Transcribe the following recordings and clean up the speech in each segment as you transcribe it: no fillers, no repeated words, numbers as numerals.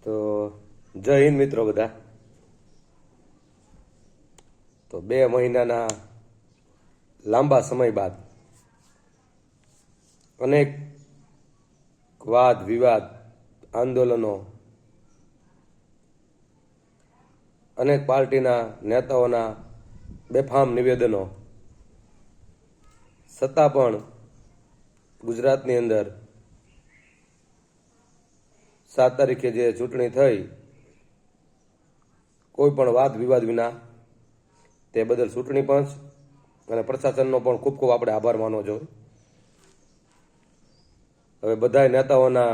તો જય હિન્દ મિત્રો બધા. તો 2 મહિનાના લાંબા સમય બાદ અનેક વાદ વિવાદ, આંદોલનો, અનેક પાર્ટીના નેતાઓના બેફામ નિવેદનો છતાં પણ ગુજરાતની અંદર 7 તારીખે જે ચૂંટણી થઈ, કોઈ પણ વાદ વિવાદ વિના, તે બદલ ચૂંટણી પંચ અને પ્રશાસનનો પણ ખૂબ ખૂબ આપણે આભાર માનવો જોઈએ. હવે બધા નેતાઓના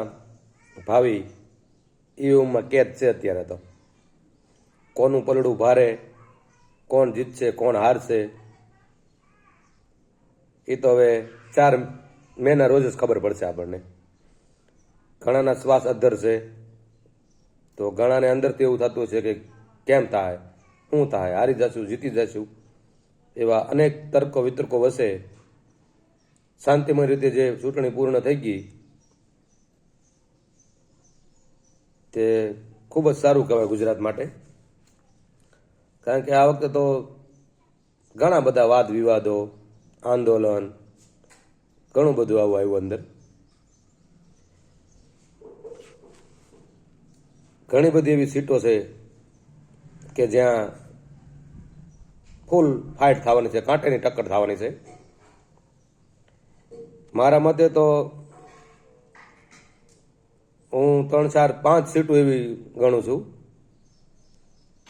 ભાવિ ઈવીએમમાં કેદ છે. અત્યારે તો કોનું પલડું ભારે, કોણ જીતશે, કોણ હારશે, એ તો હવે 4 મેના રોજ જ ખબર પડશે આપણને. ઘણાના શ્વાસ અદ્ધર છે, તો ઘણાને અંદરથી એવું થતું છે કે કેમ થાય, શું થાય, હારી જશું, જીતી જશું, એવા અનેક તર્કો વિતર્કો વચ્ચે શાંતિમય રીતે જે ચૂંટણી પૂર્ણ થઈ ગઈ, તે ખૂબ જ સારું કહેવાય ગુજરાત માટે. કારણ કે આ વખતે તો ઘણા બધા વાદ વિવાદો, આંદોલન, ઘણું બધું આવું આવ્યું અંદર. ઘણી બધી એવી સીટો છે કે જ્યાં ફૂલ ફાઇટ થવાની છે, કાંટેની ટક્કર થવાની છે. મારા મતે તો હું 3, 4, 5 સીટો એવી ગણું છું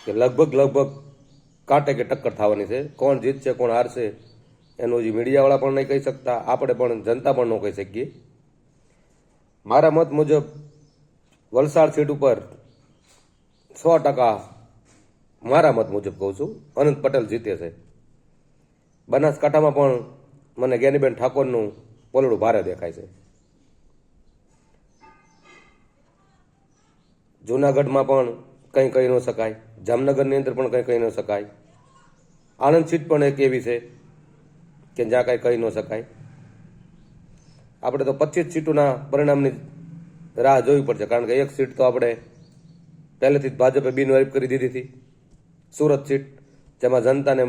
કે લગભગ કાંટે કે ટક્કર થવાની છે. કોણ જીતશે, કોણ હારશે, એનું હજી મીડિયાવાળા પણ નહીં કહી શકતા, આપણે પણ જનતા પણ ન કહી શકીએ. મારા મત મુજબ વલસાડ સીટ ઉપર 100%, મારા મત મુજબ કહું છું, અનંત પટેલ જીતે છે. બનાસકાંઠામાં પણ મને જ્ઞાનીબેન ઠાકોરનું પલડું ભારે દેખાય છે. જૂનાગઢમાં પણ કંઈ કહી ન શકાય, જામનગરની અંદર પણ કંઈ કહી ન શકાય. આણંદ સીટ પણ એક એવી છે કે જ્યાં કાંઈ કહી ન શકાય. આપણે તો 25 સીટોના પરિણામની રાહ જોવી પડશે, કારણ કે એક સીટ તો આપણે પહેલેથી જ ભાજપે બિનહરીફ કરી દીધી હતી, સુરત સીટ, જેમાં જનતાને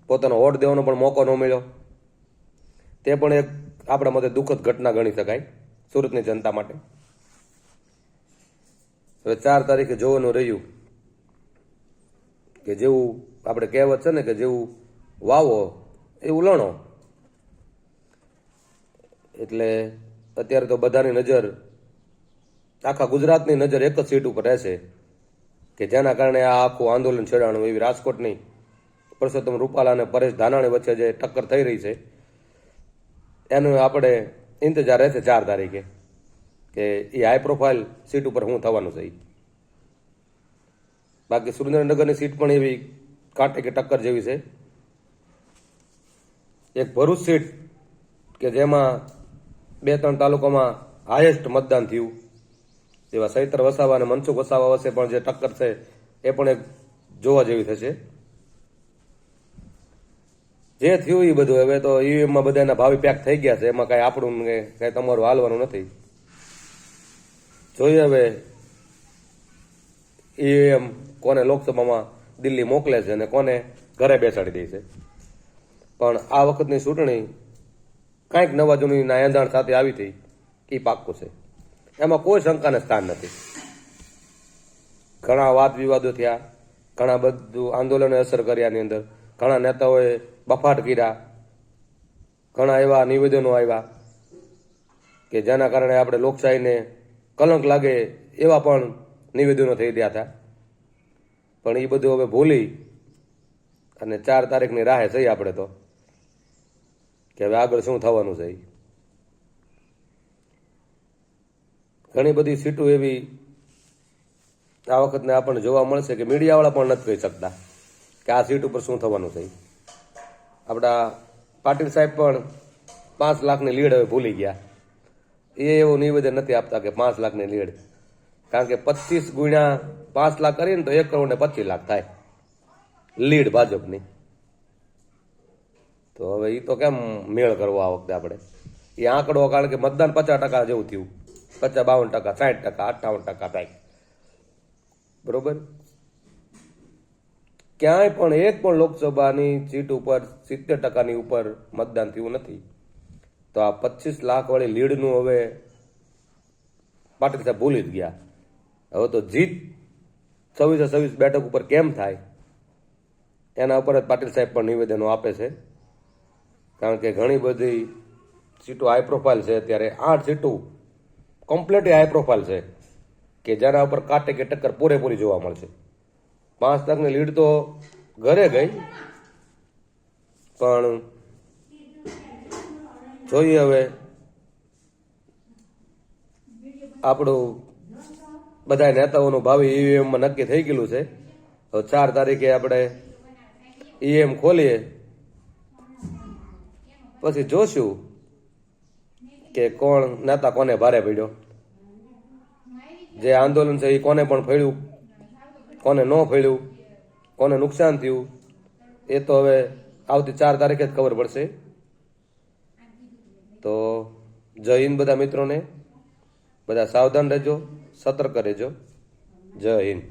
પોતાનો વોટ દેવાનો પણ મોકો ન મળ્યો. તે પણ એક આપણા મતે દુઃખદ ઘટના ગણી શકાય સુરતની જનતા માટે. હવે 4 તારીખે જોવાનું રહ્યું કે જેવું આપણે કહેવત છે ને કે જેવું વાવો એવું લણો. એટલે અત્યારે તો બધાની નજર, આખા ગુજરાતની નજર એક જ સીટ ઉપર રહેશે કે જેના કારણે આ આખું આંદોલન છેડાણું. એવી રાજકોટની પરસોત્તમ રૂપાલા અને પરેશ ધાનાણી વચ્ચે જે ટક્કર થઈ રહી છે, એનો આપણે ઇંતજાર રહેશે 4 તારીખે કે એ હાઈ પ્રોફાઇલ સીટ ઉપર શું થવાનું છે. બાકી સુરેન્દ્રનગરની સીટ પણ એવી કાંટે કે ટક્કર જેવી છે. એક ભરૂચ સીટ કે જેમાં 2-3 તાલુકામાં હાઈએસ્ટ મતદાન થયું, એવા ચૈત્ર વસાવા અને મનસુખ વસાવા વચ્ચે પણ જે ટક્કર છે એ પણ એક જોવા જેવી થશે. જે થયું એ બધું હવે તો ઈવીએમમાં બધાના ભાવિ પેક થઈ ગયા છે, એમાં કાંઈ આપણું કાંઈ તમારું હાલવાનું નથી. જોઈએ હવે ઈવીએમ કોને લોકસભામાં દિલ્હી મોકલે છે અને કોને ઘરે બેસાડી દે છે. પણ આ વખતની ચૂંટણી કાંઈક નવા જૂનીના એંધાણ સાથે આવી હતી એ પાક્કું છે, એમાં કોઈ શંકાને સ્થાન નથી. ઘણા વાદ વિવાદો થયા, ઘણા બધું આંદોલને અસર કર્યાની અંદર, ઘણા નેતાઓએ બફાટ કર્યા, ઘણા એવા નિવેદનો આવ્યા કે જેના કારણે આપણે લોકશાહીને કલંક લાગે એવા પણ નિવેદનો થઈ રહ્યા હતા. પણ એ બધું હવે ભૂલી અને 4 તારીખની રાહે થઈ આપણે તો કે હવે આગળ શું થવાનું છે. ઘણી બધી સીટો એવી આ વખતને આપણને જોવા મળશે કે મીડિયાવાળા પણ નથી કહી શકતા કે આ સીટ ઉપર શું થવાનું છે. આપણા પાટીલ સાહેબ પણ 5 લાખની લીડ હવે ભૂલી ગયા. એ એવું નિવેદન નથી આપતા કે 5 લાખની લીડ, કારણ કે 25 ગુણ્યા 5 લાખ કરીને તો 1 કરોડ ને 25 લાખ થાય લીડ ભાજપની. તો હવે એ તો કેમ મેળ કરવો આ વખતે આપણે એ આંકડો, કારણ કે મતદાન 50% જેવું થયું, 50, 52%, 60%, 58% થાય. બરોબર, ક્યાંય પણ એક પણ લોકસભાની સીટ ઉપર 70% ઉપર મતદાન થયું નથી. તો આ 25 લાખ વાળી લીડનું હવે પાટીલ સાહેબ ભૂલી જ ગયા. હવે તો જીત 26 બેઠક ઉપર કેમ થાય એના ઉપર જ પાટીલ સાહેબ પણ નિવેદનો આપે છે. કારણ કે ઘણી બધી સીટો હાઈ પ્રોફાઇલ છે. અત્યારે 8 સીટો કમ્પ્લીટલી હાઈ પ્રોફાઇલ છે કે જેના ઉપર કાંટે કે ટક્કર પૂરેપૂરી જોવા મળશે. 5 લાખની લીડ તો ઘરે ગઈ, પણ જોઈએ હવે આપણું બધા નેતાઓનું ભાવિ ઈવીએમમાં નક્કી થઈ ગયેલું છે. હવે 4 તારીખે આપણે ઈવીએમ ખોલીએ પછી જોશું કે કોણ નેતા કોને ભારે પડ્યો. જે આંદોલન છે એ કોને પણ ફળ્યું, કોને ન ફળ્યું, કોને નુકસાન થયું, એ તો હવે આવતી 4 તારીખે જ ખબર પડશે. તો જય હિન્દ બધા મિત્રોને, બધા સાવધાન રહેજો, સતર્ક રહેજો. જય હિન્દ.